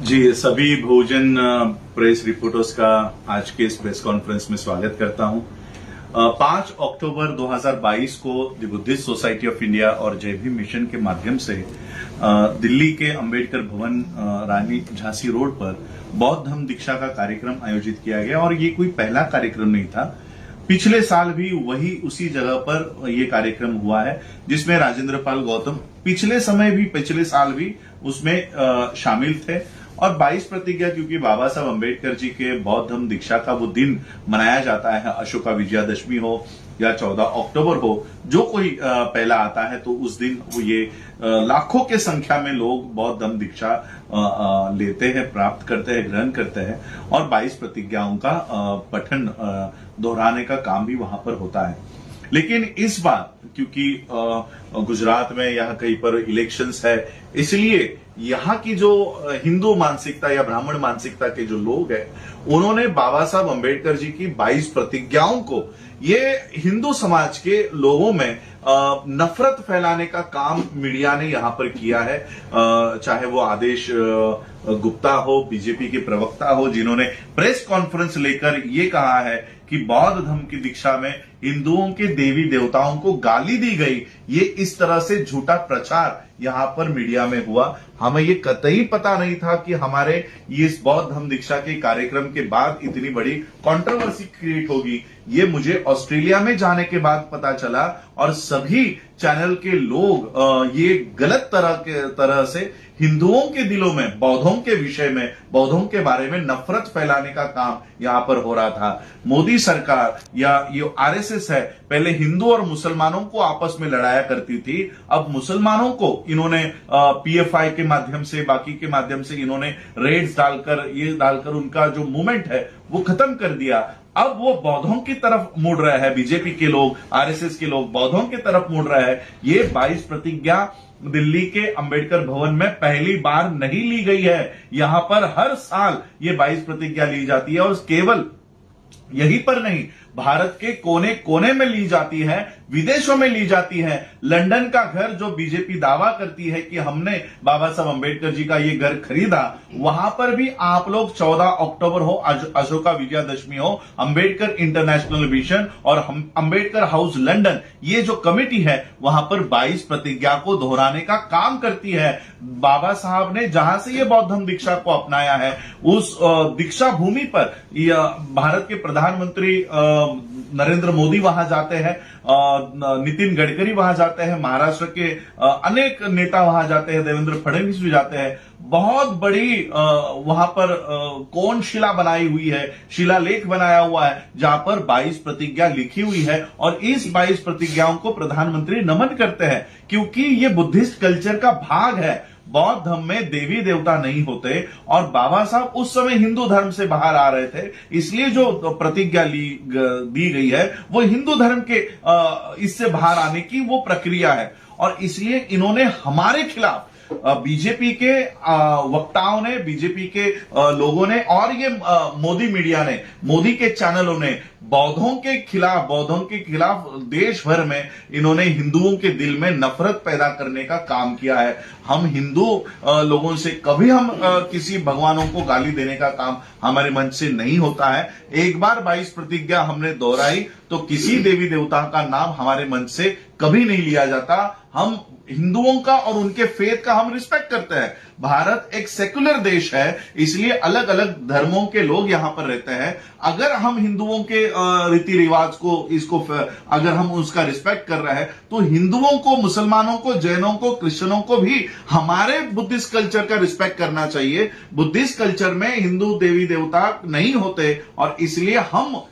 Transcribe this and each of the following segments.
जी, सभी बहुजन press reporters का आज के इस प्रेस कॉन्फ्रेंस में स्वागत करता हूं। 5 अक्टूबर 2022 को the Buddhist society of India और जय भीम मिशन के माध्यम से दिल्ली के अंबेडकर भवन रानी झांसी रोड पर बौद्ध धम्म दीक्षा का कार्यक्रम आयोजित किया गया और ये कोई पहला कार्यक्रम नहीं था। पिछले साल भी वही उसी जगह पर यह कार्यक्रम हुआ है जिसमें राजेंद्र पाल गौतम पिछले साल भी उसमें शामिल थे। और 22 प्रतिज्ञा, क्योंकि बाबा साहब अंबेडकर जी के बौद्ध धम्म दीक्षा का वो दिन मनाया जाता है, अशोका विजयादशमी हो या 14 अक्टूबर हो, जो कोई पहला आता है तो उस दिन वो ये लाखों के संख्या में लोग बौद्ध धम्म दीक्षा लेते हैं, प्राप्त करते हैं, ग्रहण करते हैं और 22 प्रतिज्ञाओं का पठन दोहराने का काम भी वहां पर होता है। लेकिन इस बार क्योंकि गुजरात में यहाँ कहीं पर इलेक्शंस है, इसलिए यहाँ की जो हिंदू मानसिकता या ब्राह्मण मानसिकता के जो लोग हैं, उन्होंने बाबा साहब अंबेडकर जी की 22 प्रतिज्ञाओं को ये हिंदू समाज के लोगों में नफरत फैलाने का काम मीडिया ने यहां पर किया है। चाहे वो आदेश गुप्ता हो, बीजेपी के प्रवक्ता हो, जिन्होंने प्रेस कॉन्फ्रेंस लेकर ये कहा है कि बौद्ध धर्म की दीक्षा में हिंदुओं के देवी देवताओं को गाली दी गई, ये इस तरह से झूठा प्रचार यहां पर मीडिया में हुआ। हमें ये कतई पता नहीं था कि हमारे इस बौद्ध धम्म दीक्षा के कार्यक्रम के बाद इतनी बड़ी कंट्रोवर्सी क्रिएट होगी। ये मुझे ऑस्ट्रेलिया में जाने के बाद पता चला और सभी चैनल के लोग ये गलत तरह से हिंदुओं के दिलों में बौद्धों के विषय में, बौद्धों के बारे में नफरत फैलाने का काम यहां पर हो रहा था। मोदी सरकार या ये आरएसएस है, पहले हिंदू और मुसलमानों को आपस में लड़ाया करती थी, अब मुसलमानों को इन्होंने पीएफआई के माध्यम से, बाकी के माध्यम से इन्होंने रेड्स डालकर उनका जो मूवमेंट है वो खत्म कर दिया। अब वो बौद्धों की तरफ मुड़ रहा है, बीजेपी के लोग, आरएसएस के लोग बौद्धों की तरफ मुड़ रहा है। ये 22 प्रतिज्ञा दिल्ली के अंबेडकर भवन में पहली बार नहीं ली गई है। यहां पर हर साल ये 22 प्रतिज्ञा ली जाती है और केवल यहीं पर नहीं, भारत के कोने कोने में ली जाती है, विदेशों में ली जाती है। लंदन का घर जो बीजेपी दावा करती है कि हमने बाबा साहब अंबेडकर जी का ये घर खरीदा, वहां पर भी आप लोग 14 अक्टूबर हो, अशोका विजयादशमी हो, अंबेडकर इंटरनेशनल मिशन और अंबेडकर हाउस लंदन, ये जो कमेटी है वहां पर 22 प्रतिज्ञा को दोहराने का काम करती है। बाबा साहब ने जहां से ये बौद्ध धम्म दीक्षा को अपनाया है, उस दीक्षा भूमि पर भारत के प्रधानमंत्री नरेंद्र मोदी वहां जाते हैं, नितिन गडकरी वहां जाते हैं, महाराष्ट्र के अनेक नेता वहां जाते हैं, देवेंद्र फडणवीस भी जाते हैं। बहुत बड़ी वहां पर कोनशिला बनाई हुई है, शिलालेख बनाया हुआ है जहां पर 22 प्रतिज्ञा लिखी हुई है और इस 22 प्रतिज्ञाओं को प्रधानमंत्री नमन करते हैं क्योंकि ये बुद्धिस्ट कल्चर का भाग है। बौद्ध धर्म में देवी देवता नहीं होते और बाबा साहब उस समय हिंदू धर्म से बाहर आ रहे थे, इसलिए जो प्रतिज्ञा दी गई है वो हिंदू धर्म के इससे बाहर आने की वो प्रक्रिया है। और इसलिए इन्होंने हमारे खिलाफ बीजेपी के वक्ताओं ने, बीजेपी के लोगों ने और ये मोदी मीडिया ने, मोदी के चैनलों ने बौद्धों के खिलाफ देश भर में इन्होंने हिंदुओं के दिल में नफरत पैदा करने का काम किया है। हम हिंदू लोगों से कभी हम किसी भगवानों को गाली देने का काम हमारे मन से नहीं होता है। एक बार 22 प्रतिज्ञा हमने दोहराई तो किसी देवी देवता का नाम हमारे मन से कभी नहीं लिया जाता। हम हिंदुओं का और उनके फेथ का हम रिस्पेक्ट करते हैं। भारत एक सेकुलर देश है, इसलिए अलग अलग धर्मों के लोग यहां पर रहते हैं। अगर हम हिंदुओं के रीति रिवाज को, इसको अगर हम उसका रिस्पेक्ट कर रहे हैं तो हिंदुओं को, मुसलमानों को, जैनों को, क्रिश्चियनों को भी हमारे बुद्धिस्ट कल्चर का रिस्पेक्ट करना चाहिए। बुद्धिस्ट कल्चर में हिंदू देवी देवता नहीं होते और इसलिए हम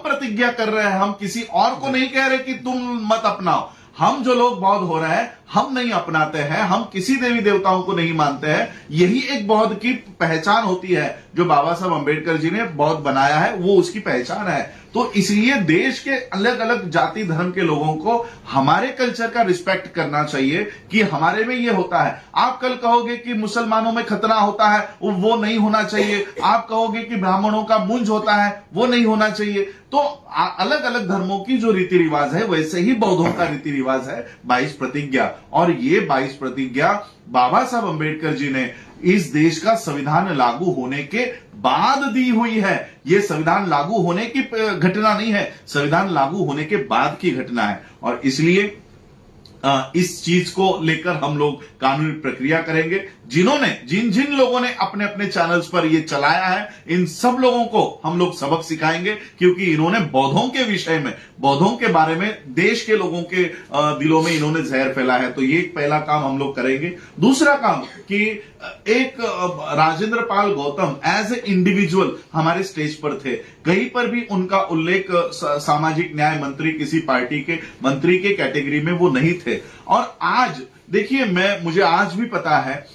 प्रतिज्ञा कर रहे हैं। हम किसी और को नहीं कह रहे कि तुम मत अपनाओ। हम जो लोग बौद्ध हो रहे हैं हम नहीं अपनाते हैं, हम किसी देवी देवताओं को नहीं मानते हैं। यही एक बौद्ध की पहचान होती है। जो बाबा साहब अंबेडकर जी ने बौद्ध बनाया है वो उसकी पहचान है। तो इसलिए देश के अलग अलग जाति धर्म के लोगों को हमारे कल्चर का रिस्पेक्ट करना चाहिए कि हमारे में ये होता है। आप कल कहोगे कि मुसलमानों में खतना होता है, वो नहीं होना चाहिए। आप कहोगे कि ब्राह्मणों का मुंज होता है, वो नहीं होना चाहिए। तो अलग अलग धर्मों की जो रीति रिवाज है वैसे ही बौद्धों का रीति रिवाज है 22 प्रतिज्ञा। और ये 22 प्रतिज्ञा बाबा साहब अंबेडकर जी ने इस देश का संविधान लागू होने के बाद दी हुई है। यह संविधान लागू होने की घटना नहीं है, संविधान लागू होने के बाद की घटना है। और इसलिए इस चीज को लेकर हम लोग कानूनी प्रक्रिया करेंगे। जिन लोगों ने अपने अपने चैनल्स पर ये चलाया है, इन सब लोगों को हम लोग सबक सिखाएंगे, क्योंकि इन्होंने बौद्धों के विषय में, बौद्धों के बारे में देश के लोगों के दिलों में इन्होंने जहर फैला है। तो ये पहला काम हम लोग करेंगे। दूसरा काम कि एक Rajendra Pal Gautam as a individual हमारे स्टेज पर थे, कहीं पर भी उनका उल्लेख सामाजिक न्याय मंत्री, किसी पार्टी के मंत्री के कैटेगरी में वो नहीं थे। और आज देखिए, मुझे आज भी पता है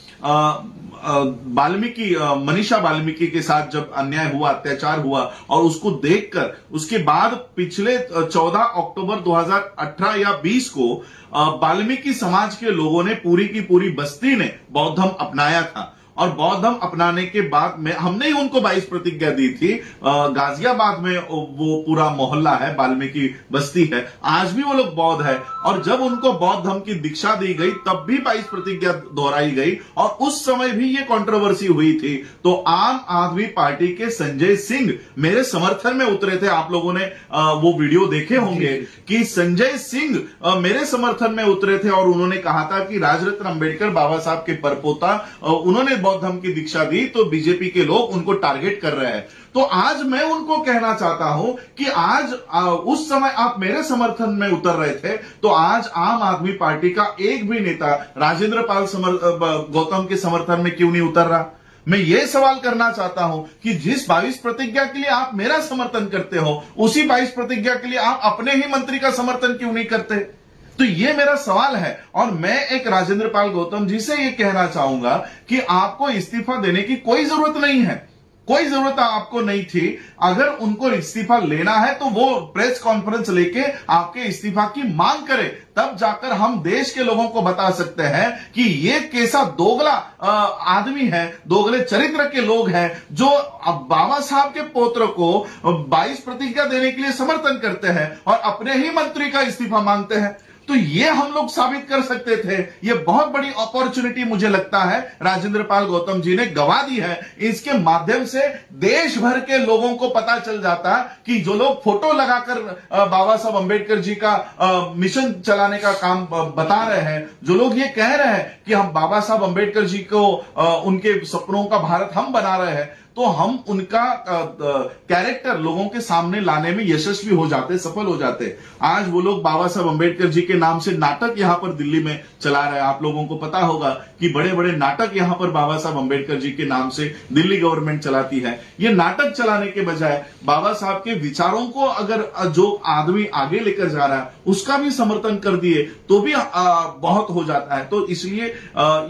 मनीषा वाल्मीकि के साथ जब अन्याय हुआ, अत्याचार हुआ, और उसको देखकर उसके बाद पिछले 14 अक्टूबर 2018 या 20 को वाल्मीकि समाज के लोगों ने पूरी की पूरी बस्ती ने बौद्ध धर्म अपनाया था। और बौद्ध धर्म अपनाने के बाद में हमने ही उनको 22 प्रतिज्ञा दी थी। गाजियाबाद में वो पूरा मोहल्ला है, वाल्मीकि बस्ती है, आज भी वो लोग बौद्ध है। और जब उनको बौद्ध धर्म की दीक्षा दी गई तब भी 22 प्रतिज्ञा दोहराई गई, और उस समय भी ये कंट्रोवर्सी हुई थी। तो आम आदमी पार्टी के संजय सिंह मेरे समर्थन में उतरे थे। आप लोगों ने वो वीडियो देखे होंगे कि संजय सिंह मेरे समर्थन में उतरे थे, और उन्होंने कहा था कि राजरत्न अंबेडकर बाबा साहब के परपोता, उन्होंने बौद्ध धर्म की दीक्षा दी, तो बीजेपी के लोग उनको टारगेट कर रहे हैं। तो आज मैं उनको कहना चाहता हूं कि आज उस समय आप मेरे समर्थन में उतर रहे थे, तो आज आम आदमी पार्टी का एक भी नेता राजेंद्र पाल गौतम के समर्थन में क्यों नहीं उतर रहा? मैं ये सवाल करना चाहता हूं कि जिस 22 प्रतिज्ञा के लिए आप मेरा समर्थन करते हो, उसी 22 प्रतिज्ञा के लिए आप अपने ही मंत्री का समर्थन क्यों नहीं करते? तो ये मेरा सवाल है। और मैं एक राजेंद्र पाल गौतम जी से ये कहना चाहूंगा कि आपको इस्तीफा देने की कोई जरूरत नहीं है, कोई जरूरत आपको नहीं थी। अगर उनको इस्तीफा लेना है तो वो प्रेस कॉन्फ्रेंस लेके आपके इस्तीफा की मांग करे, तब जाकर हम देश के लोगों को बता सकते हैं कि ये कैसा दोगला आदमी है, दोगले चरित्र के लोग हैं, जो अब बाबा साहब के पौत्र को 22 प्रतिज्ञा देने के लिए समर्थन करते हैं और अपने ही मंत्री का इस्तीफा मांगते हैं। तो ये हम लोग साबित कर सकते थे। ये बहुत बड़ी अपॉर्चुनिटी मुझे लगता है राजेंद्र पाल गौतम जी ने गवा दी है। इसके माध्यम से देश भर के लोगों को पता चल जाता कि जो लोग फोटो लगाकर बाबा साहब अंबेडकर जी का मिशन चलाने का काम बता रहे हैं, जो लोग ये कह रहे हैं कि हम बाबा साहब अंबेडकर जी को उनके सपनों का भारत हम बना रहे हैं, तो हम उनका कैरेक्टर लोगों के सामने लाने में यशस्वी हो जाते, सफल हो जाते। आज वो लोग बाबा साहब अंबेडकर जी के नाम से नाटक यहां पर दिल्ली में चला रहे हैं। आप लोगों को पता होगा कि बड़े बड़े नाटक यहां पर बाबा साहब अंबेडकर जी के नाम से दिल्ली गवर्नमेंट चलाती है। ये नाटक चलाने के बजाय बाबा साहब के विचारों को अगर जो आदमी आगे लेकर जा रहा है उसका भी समर्थन कर दिए तो भी बहुत हो जाता है। तो इसलिए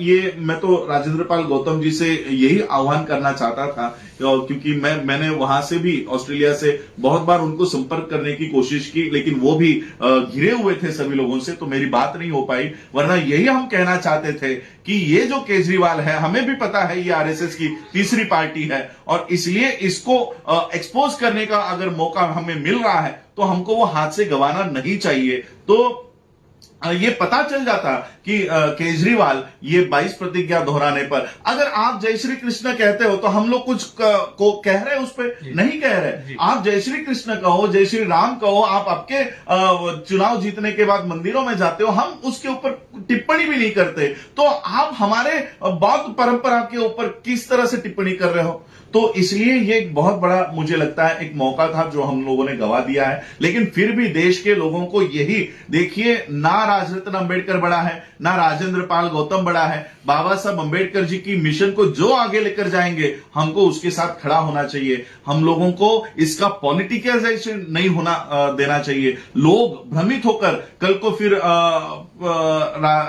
ये मैं तो राजेंद्र पाल गौतम जी से यही आह्वान करना चाहता था, क्योंकि मैंने वहां से भी, ऑस्ट्रेलिया से बहुत बार उनको संपर्क करने की कोशिश की, लेकिन वो भी घिरे हुए थे सभी लोगों से, तो मेरी बात नहीं हो पाई। वरना यही हम कहना चाहते थे कि ये जो केजरीवाल है, हमें भी पता है ये आरएसएस की तीसरी पार्टी है, और इसलिए इसको एक्सपोज करने का अगर मौका हमें मिल रहा है तो हमको वो हाथ से गंवाना नहीं चाहिए। तो ये पता चल जाता कि केजरीवाल ये 22 प्रतिज्ञा दोहराने पर, अगर आप जय श्री कृष्ण कहते हो तो हम लोग कुछ को कह रहे हैं, उस पर नहीं कह रहे। आप जय श्री कृष्ण कहो, जय श्री राम कहो, आप आपके चुनाव जीतने के बाद मंदिरों में जाते हो, हम उसके ऊपर टिप्पणी भी नहीं करते। तो आप हमारे बौद्ध परंपरा के ऊपर किस तरह से टिप्पणी कर रहे हो? तो इसलिए ये एक बहुत बड़ा, मुझे लगता है, एक मौका था जो हम लोगों ने गवा दिया है। लेकिन फिर भी देश के लोगों को यही देखिए, ना राजरत्न अंबेडकर बड़ा है, ना राजेंद्र पाल गौतम बड़ा है। बाबा साहब अंबेडकर जी की मिशन को जो आगे लेकर जाएंगे, हमको उसके साथ खड़ा होना चाहिए। हम लोगों को इसका पॉलिटिकाइजेशन नहीं होना देना चाहिए। लोग भ्रमित होकर कल को फिर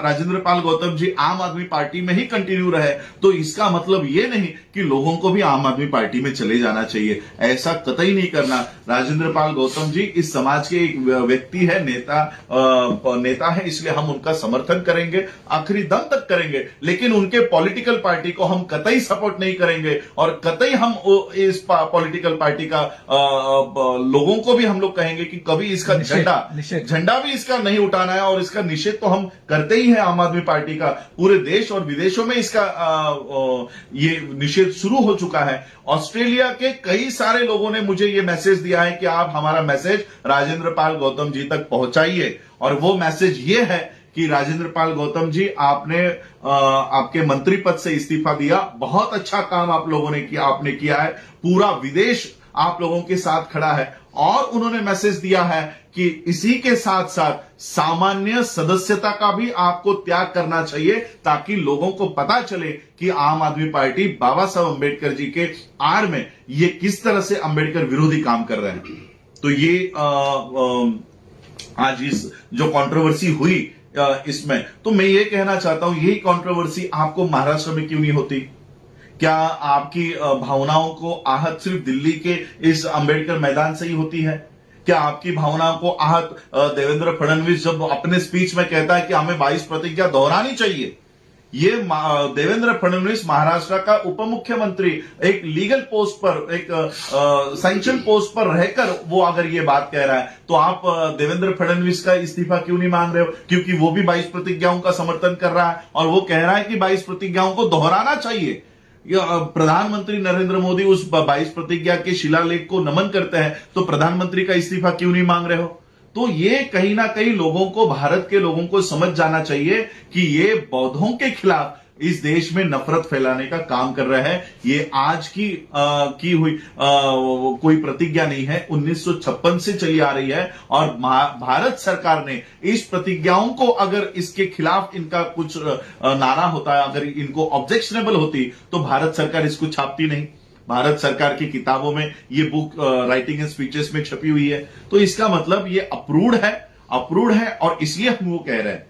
राजेंद्र पाल गौतम जी आम आदमी पार्टी में ही कंटिन्यू रहे, तो इसका मतलब ये नहीं कि लोगों को भी आम आदमी पार्टी में चले जाना चाहिए। ऐसा कतई नहीं करना। राजेंद्र पाल गौतम जी इस समाज के एक व्यक्ति है, नेता नेता है, इसलिए हम उनका समर्थन करेंगे, आखिरी दम तक करेंगे, लेकिन उनके पॉलिटिकल पार्टी को हम कतई सपोर्ट नहीं करेंगे और कतई हम इस पॉलिटिकल पार्टी का लोगों को भी हम लोग कहेंगे कि कभी इसका झंडा भी इसका नहीं उठाना है। और इसका निषेध तो हम करते ही हैं, आम आदमी पार्टी का पूरे देश और विदेशों में इसका ये निषेध शुरू हो चुका है। ऑस्ट्रेलिया के कई सारे लोगों ने मुझे ये मैसेज दिया है कि आप हमारा मैसेज राजेंद्र पाल गौतम जी तक पहुंचाइए, और वो मैसेज ये है कि राजेंद्र पाल गौतम जी, आपने आपके मंत्री पद से इस्तीफा दिया, बहुत अच्छा काम आप लोगों ने किया, आपने किया है, पूरा विदेश आप लोगों के साथ खड़ा है। और उन्होंने मैसेज दिया है कि इसी के साथ साथ सामान्य सदस्यता का भी आपको त्याग करना चाहिए, ताकि लोगों को पता चले कि आम आदमी पार्टी बाबा साहब अंबेडकर जी के आड़ में ये किस तरह से अंबेडकर विरोधी काम कर रहे हैं। तो ये आज इस जो कंट्रोवर्सी हुई इसमें, तो मैं ये कहना चाहता हूं, यही कंट्रोवर्सी आपको महाराष्ट्र में क्यों नहीं होती? क्या आपकी भावनाओं को आहत सिर्फ दिल्ली के इस अंबेडकर मैदान से ही होती है? क्या आपकी भावनाओं को आहत देवेंद्र फडणवीस जब अपने स्पीच में कहता है कि हमें 22 प्रतिज्ञा दोहरानी चाहिए? ये देवेंद्र फडणवीस महाराष्ट्र का उप मुख्यमंत्री, एक लीगल पोस्ट पर, एक सैंक्शन पोस्ट पर रहकर वो अगर ये बात कह रहा है, तो आप देवेंद्र फडणवीस का इस्तीफा क्यों नहीं मांग रहे हो? क्योंकि वो भी 22 प्रतिज्ञाओं का समर्थन कर रहा है और वो कह रहा है कि 22 प्रतिज्ञाओं को दोहराना चाहिए। प्रधानमंत्री नरेंद्र मोदी उस 22 प्रतिज्ञा के शिलालेख को नमन करते हैं, तो प्रधानमंत्री का इस्तीफा क्यों नहीं मांग रहे हो? तो ये कहीं ना कहीं लोगों को, भारत के लोगों को समझ जाना चाहिए कि ये बौद्धों के खिलाफ इस देश में नफरत फैलाने का काम कर रहे हैं। ये आज की हुई कोई प्रतिज्ञा नहीं है, 1956 से चली आ रही है। और भारत सरकार ने इस प्रतिज्ञाओं को, अगर इसके खिलाफ इनका कुछ नारा होता है, अगर इनको ऑब्जेक्शनेबल होती, तो भारत सरकार इसको छापती नहीं। भारत सरकार की किताबों में ये बुक राइटिंग एंड स्पीचेस में छपी हुई है। तो इसका मतलब ये अप्रूव्ड है और इसलिए हम वो कह रहे हैं।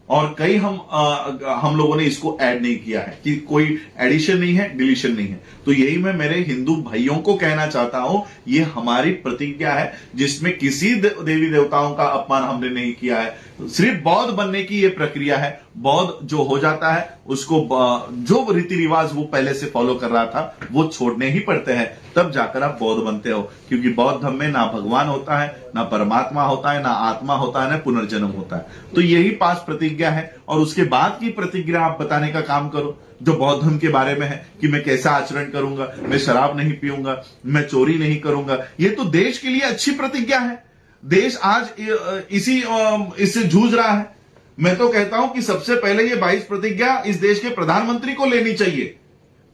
और कई हम लोगों ने इसको ऐड नहीं किया है कि कोई एडिशन नहीं है, डिलीशन नहीं है। तो यही मैं मेरे हिंदू भाइयों को कहना चाहता हूं, ये हमारी प्रतिज्ञा है जिसमें किसी देवी देवताओं का अपमान हमने नहीं किया है। सिर्फ बौद्ध बनने की ये प्रक्रिया है। बौद्ध जो हो जाता है उसको जो रीति रिवाज वो पहले से फॉलो कर रहा था वो छोड़ने ही पड़ते हैं, तब जाकर आप बौद्ध बनते हो। क्योंकि बौद्ध धर्म में ना भगवान होता है, ना परमात्मा होता है, ना आत्मा होता है, ना पुनर्जन्म होता है। तो यही 5 प्रतिज्ञा है और उसके बाद की प्रतिज्ञा आप बताने का काम करो, जो बौद्ध धर्म के बारे में है कि मैं कैसा आचरण करूंगा, मैं शराब नहीं पीऊंगा, मैं चोरी नहीं करूंगा। ये तो देश के लिए अच्छी प्रतिज्ञा है। देश आज इससे जूझ रहा है। मैं तो कहता हूं कि सबसे पहले ये 22 प्रतिज्ञा इस देश के प्रधानमंत्री को लेनी चाहिए,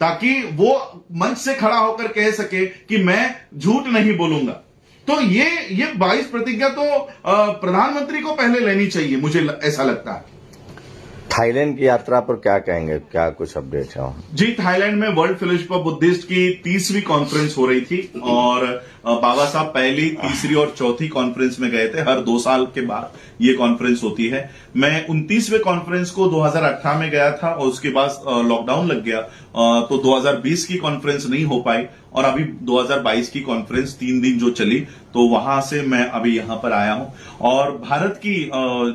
ताकि वो मंच से खड़ा होकर कह सके कि मैं झूठ नहीं बोलूंगा। तो ये 22 प्रतिज्ञा तो प्रधानमंत्री को पहले लेनी चाहिए, मुझे ऐसा लगता है। थाईलैंड की यात्रा पर क्या कहेंगे, क्या कुछ अपडेट है? जी, थाईलैंड में वर्ल्ड फेलोशिप ऑफ बुद्धिस्ट की 30वीं कॉन्फ्रेंस हो रही थी और बाबा साहब पहली, तीसरी और चौथी कॉन्फ्रेंस में गए थे। हर 2 साल के बाद ये कॉन्फ्रेंस होती है। मैं 29वें कॉन्फ्रेंस को 2018 में गया था और उसके बाद लॉकडाउन लग गया, तो 2020 की कॉन्फ्रेंस नहीं हो पाई और अभी 2022 की कॉन्फ्रेंस 3 दिन जो चली, तो वहां से मैं अभी यहां पर आया हूं। और भारत की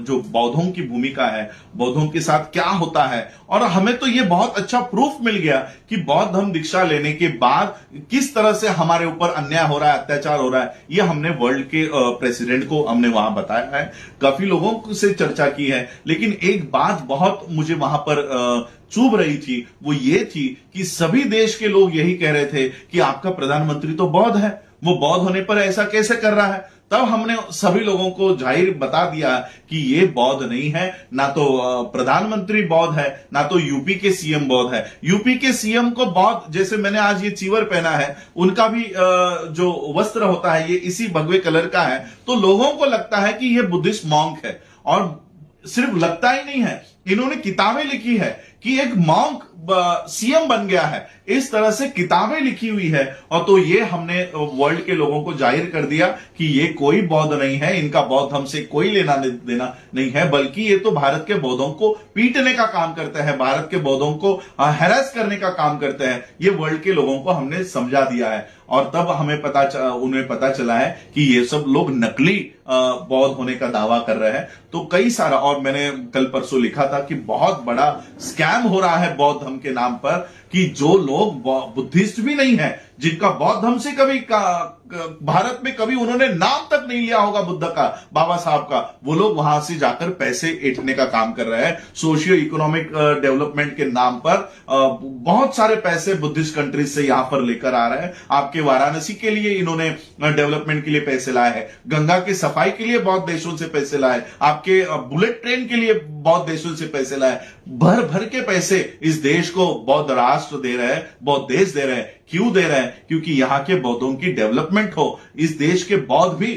जो बौद्धों की भूमिका है, बौद्धों के साथ क्या होता है, और हमें तो ये बहुत अच्छा प्रूफ मिल गया कि बौद्ध धर्म दीक्षा लेने के बाद किस तरह से हमारे ऊपर अन्याय हो रहा है, अत्याचार हो रहा है। ये हमने वर्ल्ड के प्रेसिडेंट को हमने वहां बताया है, काफी लोगों से चर्चा की है। लेकिन एक बात बहुत मुझे वहां पर चुभ रही थी, वो ये थी कि सभी देश के लोग यही कह रहे थे कि आपका प्रधानमंत्री तो बौद्ध है, वो बौद्ध होने पर ऐसा कैसे कर रहा है। तब हमने सभी लोगों को जाहिर बता दिया कि ये बौद्ध नहीं है, ना तो प्रधानमंत्री बौद्ध है, ना तो यूपी के सीएम बौद्ध है। यूपी के सीएम को बौद्ध, जैसे मैंने आज ये चीवर पहना है, उनका भी जो वस्त्र होता है ये इसी भगवे कलर का है। तो लोगों को लगता है कि ये बुद्धिस्ट मॉन्क है, और सिर्फ लगता ही नहीं है, इन्होंने किताबें लिखी है कि एक मॉन्क सीएम बन गया है, इस तरह से किताबें लिखी हुई है। और तो ये हमने वर्ल्ड के लोगों को जाहिर कर दिया कि ये कोई बौद्ध नहीं है, इनका बौद्ध हमसे कोई लेना देना नहीं है, बल्कि ये तो भारत के बौद्धों को पीटने का काम करते हैं, भारत के बौद्धों को हैरेस करने का काम करते हैं। ये वर्ल्ड के लोगों को हमने समझा दिया है। और तब हमें उन्हें पता चला है कि ये सब लोग नकली बौद्ध होने का दावा कर रहे हैं। तो कई सारा, और मैंने कल परसों लिखा था कि बहुत बड़ा स्कैम हो रहा है बौद्ध धर्म के नाम पर, कि जो लोग बुद्धिस्ट भी नहीं है, जिनका बौद्ध धर्म से कभी भारत में कभी उन्होंने नाम तक नहीं लिया होगा बुद्ध का, बाबा साहब का, वो लोग वहां से जाकर पैसे ऐंठने का काम कर रहे हैं। सोशियो इकोनॉमिक डेवलपमेंट के नाम पर बहुत सारे पैसे बुद्धिस्ट कंट्रीज से यहां पर लेकर आ रहे हैं। आपके वाराणसी के लिए इन्होंने डेवलपमेंट के लिए पैसे लाए हैं, गंगा की सफाई के लिए बहुत देशों से पैसे लाए, आपके बुलेट ट्रेन के लिए बहुत देशों से पैसे लाए, भर भर के पैसे इस देश को बौद्ध राष्ट्र दे रहे हैं, बौद्ध देश दे रहे हैं। क्यों दे रहे हैं? क्योंकि यहां के बौद्धों की डेवलपमेंट हो, इस देश के बौद्ध भी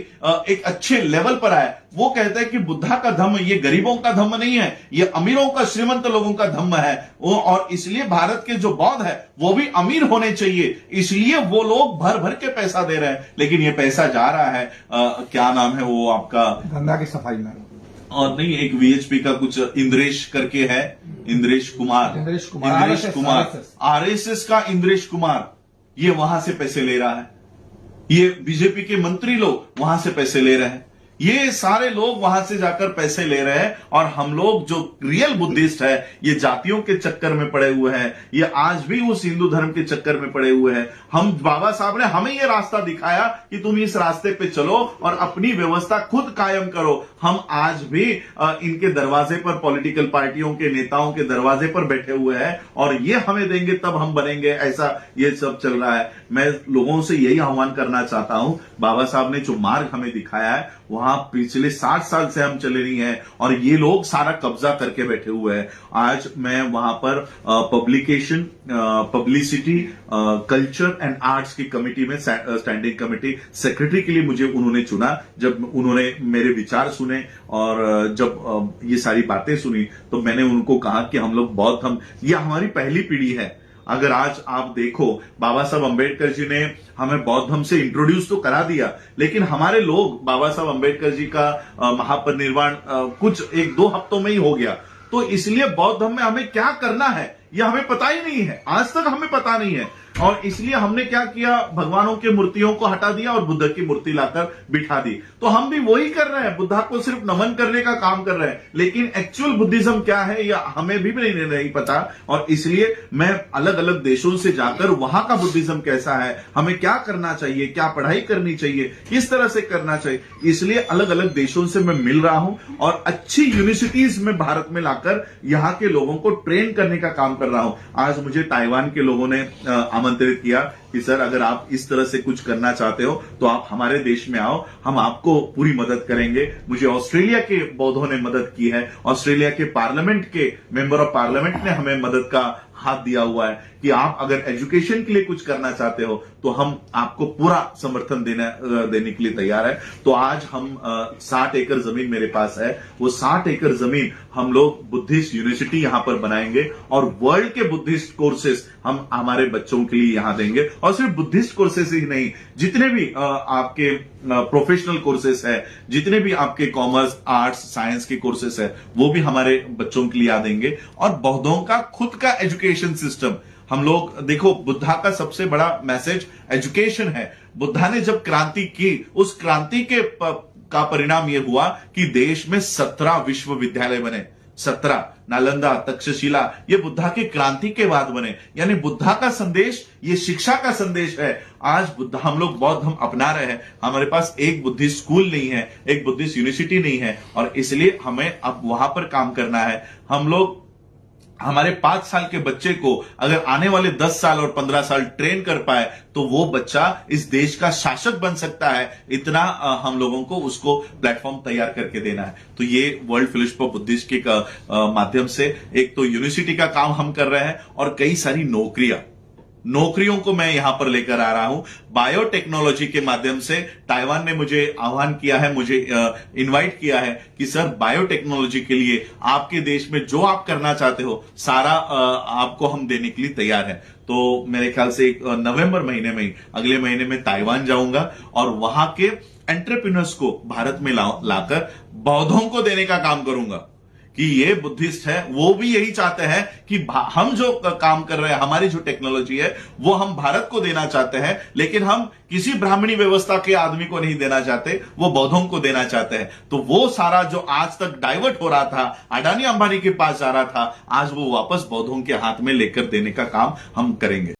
एक अच्छे लेवल पर आए। वो कहते हैं कि बुद्धा का धम्म ये गरीबों का धम्म नहीं है, ये अमीरों का, श्रीमंत लोगों का धम्म है। और इसलिए भारत के जो बौद्ध है वो भी अमीर होने चाहिए, इसलिए वो लोग भर भर के पैसा दे रहे हैं। लेकिन ये पैसा जा रहा है क्या नाम है वो आपका, गंगा की सफाई में, और नहीं, एक वीएचपी का कुछ इंद्रेश करके है, इंद्रेश कुमार आरएसएस का इंद्रेश कुमार, ये वहां से पैसे ले रहा है। ये बीजेपी के मंत्री लोग वहां से पैसे ले रहे हैं, ये सारे लोग वहां से जाकर पैसे ले रहे हैं। और हम लोग जो रियल बुद्धिस्ट है, ये जातियों के चक्कर में पड़े हुए हैं, ये आज भी उस हिंदू धर्म के चक्कर में पड़े हुए हैं। हम, बाबा साहब ने हमें ये रास्ता दिखाया कि तुम इस रास्ते पे चलो और अपनी व्यवस्था खुद कायम करो। हम आज भी इनके दरवाजे पर, पॉलिटिकल पार्टियों के नेताओं के दरवाजे पर बैठे हुए हैं, और ये हमें देंगे तब हम बनेंगे, ऐसा ये सब चल रहा है। मैं लोगों से यही आह्वान करना चाहता हूं, बाबा साहब ने जो मार्ग हमें दिखाया है वहां पिछले 60 साल से हम चले नहीं है, और ये लोग सारा कब्जा करके बैठे हुए हैं। आज मैं वहां पर publication, publicity, culture and arts की कमेटी में, स्टैंडिंग कमेटी सेक्रेटरी के लिए मुझे उन्होंने चुना। जब उन्होंने मेरे विचार सुने और जब ये सारी बातें सुनी, तो मैंने उनको कहा कि हम लोग बौद्ध धर्म, ये हमारी पहली पीढ़ी है। अगर आज आप देखो, बाबा साहब अंबेडकर जी ने हमें बौद्ध धर्म से इंट्रोड्यूस तो करा दिया, लेकिन हमारे लोग, बाबा साहब अंबेडकर जी का महापरिनिर्वाण कुछ 1-2 हफ्तों में ही हो गया। तो इसलिए बौद्ध धर्म में हमें क्या करना है यह हमें पता ही नहीं है, आज तक हमें पता नहीं है। और इसलिए हमने क्या किया, भगवानों के मूर्तियों को हटा दिया और बुद्ध की मूर्ति लाकर बिठा दी। तो हम भी वही कर रहे हैं, बुद्धा को सिर्फ नमन करने का काम कर रहे हैं, लेकिन एक्चुअल बुद्धिज्म क्या है या हमें भी नहीं पता। और इसलिए मैं अलग अलग देशों से जाकर वहां का बुद्धिज्म कैसा है, हमें क्या करना चाहिए, क्या पढ़ाई करनी चाहिए, किस तरह से करना चाहिए, इसलिए अलग अलग देशों से मैं मिल रहा हूं और अच्छी यूनिवर्सिटीज में भारत में लाकर यहां के लोगों को ट्रेन करने का काम कर रहा हूं। आज मुझे ताइवान के लोगों ने आमंत्रित किया कि सर, अगर आप इस तरह से कुछ करना चाहते हो तो आप हमारे देश में आओ, हम आपको पूरी मदद करेंगे। मुझे ऑस्ट्रेलिया के बौद्धों ने मदद की है, ऑस्ट्रेलिया के पार्लियामेंट के मेंबर ऑफ पार्लियामेंट ने हमें मदद का हाथ दिया हुआ है कि आप अगर एजुकेशन के लिए कुछ करना चाहते हो तो हम आपको पूरा समर्थन देने के लिए तैयार है। तो आज हम 60 एकड़ जमीन मेरे पास है, वो 60 एकड़ जमीन हम लोग बुद्धिस्ट यूनिवर्सिटी यहां पर बनाएंगे और वर्ल्ड के बुद्धिस्ट कोर्सेस हम हमारे बच्चों के लिए यहां देंगे। और सिर्फ बुद्धिस्ट कोर्सेस ही नहीं, जितने भी आपके प्रोफेशनल कोर्सेस है, जितने भी आपके कॉमर्स, आर्ट्स, साइंस के कोर्सेस है, वो भी हमारे बच्चों के लिए आ देंगे। और बौद्धों का खुद का एजुकेशन सिस्टम, हम लोग देखो, बुद्धा का सबसे बड़ा मैसेज एजुकेशन है। बुद्धा ने जब क्रांति की, उस क्रांति के का परिणाम यह हुआ कि देश में 17 विश्वविद्यालय बने, 17, नालंदा, तक्षशिला, ये बुद्धा की क्रांति के बाद बने। यानी बुद्धा का संदेश, ये शिक्षा का संदेश है। आज बुद्धा, हम लोग बौद्ध हम अपना रहे हैं, हमारे पास एक बुद्धिस्ट स्कूल नहीं है, एक बुद्धिस्ट यूनिवर्सिटी नहीं है, और इसलिए हमें अब वहां पर काम करना है। हम लोग हमारे 5 साल के बच्चे को अगर आने वाले 10 साल और 15 साल ट्रेन कर पाए तो वो बच्चा इस देश का शासक बन सकता है। इतना हम लोगों को उसको प्लेटफॉर्म तैयार करके देना है। तो ये वर्ल्ड फेलोशिप ऑफ बुद्धिस्ट के माध्यम से एक तो यूनिवर्सिटी का काम हम कर रहे हैं और कई सारी नौकरियां नौकरियों को मैं यहां पर लेकर आ रहा हूं। बायोटेक्नोलॉजी के माध्यम से ताइवान ने मुझे आह्वान किया है, मुझे इनवाइट किया है कि सर बायोटेक्नोलॉजी के लिए आपके देश में जो आप करना चाहते हो सारा आपको हम देने के लिए तैयार है। तो मेरे ख्याल से नवंबर महीने में ही, अगले महीने में ताइवान जाऊंगा और वहां के एंटरप्रेन्योर्स को भारत में लाकर बौद्धों को देने का काम करूंगा कि ये बुद्धिस्ट है, वो भी यही चाहते हैं कि हम जो काम कर रहे हैं, हमारी जो टेक्नोलॉजी है वो हम भारत को देना चाहते हैं, लेकिन हम किसी ब्राह्मणी व्यवस्था के आदमी को नहीं देना चाहते, वो बौद्धों को देना चाहते हैं। तो वो सारा जो आज तक डाइवर्ट हो रहा था, अडानी अंबानी के पास जा रहा था, आज वो वापस बौद्धों के हाथ में लेकर देने का काम हम करेंगे।